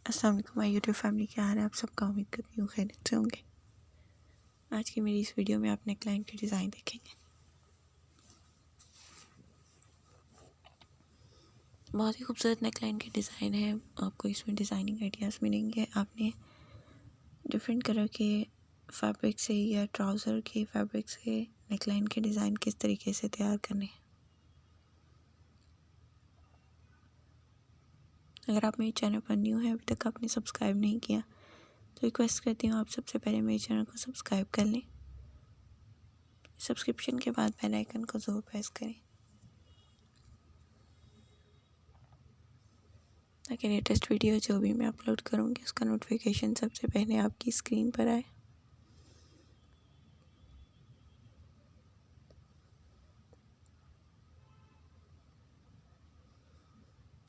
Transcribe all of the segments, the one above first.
अस्सलाम वालेकुम my YouTube family, क्या हाल है आप सबका। उम्मीद करती हूँ खैरियत से होंगे। आज की मेरी इस वीडियो में आप नेकलाइन की डिज़ाइन देखेंगे। बहुत ही खूबसूरत नेकलाइन की डिज़ाइन है। आपको इसमें डिज़ाइनिंग आइडियाज़ मिलेंगे। आपने डिफरेंट कलर के फैब्रिक से या ट्राउज़र के फैब्रिक से नेकलाइन के डिज़ाइन किस तरीके से तैयार करने हैं। अगर आप मेरे चैनल पर न्यू हैं, अभी तक आपने सब्सक्राइब नहीं किया, तो रिक्वेस्ट करती हूँ आप सबसे पहले मेरे चैनल को सब्सक्राइब कर लें। सब्सक्रिप्शन के बाद बेल आइकन को ज़रूर प्रेस करें ताकि लेटेस्ट वीडियो जो भी मैं अपलोड करूँगी उसका नोटिफिकेशन सबसे पहले आपकी स्क्रीन पर आए।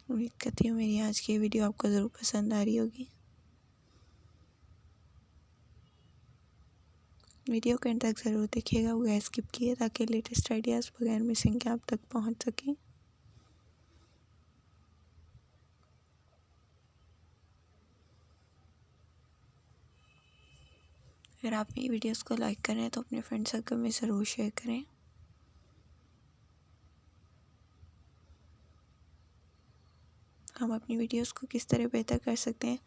उम्मीद करती हूँ मेरी आज की वीडियो आपको ज़रूर पसंद आ रही होगी। वीडियो के एंड तक ज़रूर देखिएगा, वो स्किप किए ताकि लेटेस्ट आइडियाज़ बगैर मिसिंग के आप तक पहुँच सकें। अगर आप मेरी वीडियोस को लाइक करें तो अपने फ्रेंड सर्कल में ज़रूर शेयर करें। हम अपनी वीडियोस को किस तरह बेहतर कर सकते हैं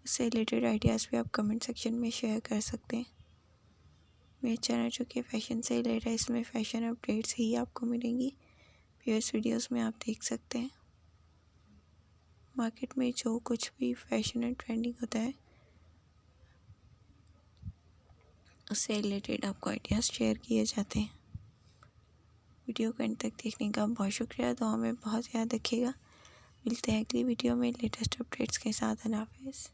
उससे रिलेटेड आइडियाज़ भी आप कमेंट सेक्शन में शेयर कर सकते हैं। मेरे चैनल जो कि फ़ैशन से रिलेटेड है, इसमें फ़ैशन अपडेट्स ही आपको मिलेंगी। प्रीवियस वीडियोस में आप देख सकते हैं मार्केट में जो कुछ भी फैशन एंड ट्रेंडिंग होता है उससे रिलेटेड आपको आइडियाज़ शेयर किए जाते हैं। वीडियो को एंड तक देखने का बहुत शुक्रिया। तो हमें बहुत याद रखिएगा। मिलते हैं अगली वीडियो में लेटेस्ट अपडेट्स के साथ। अल्लाह हाफ़िज़।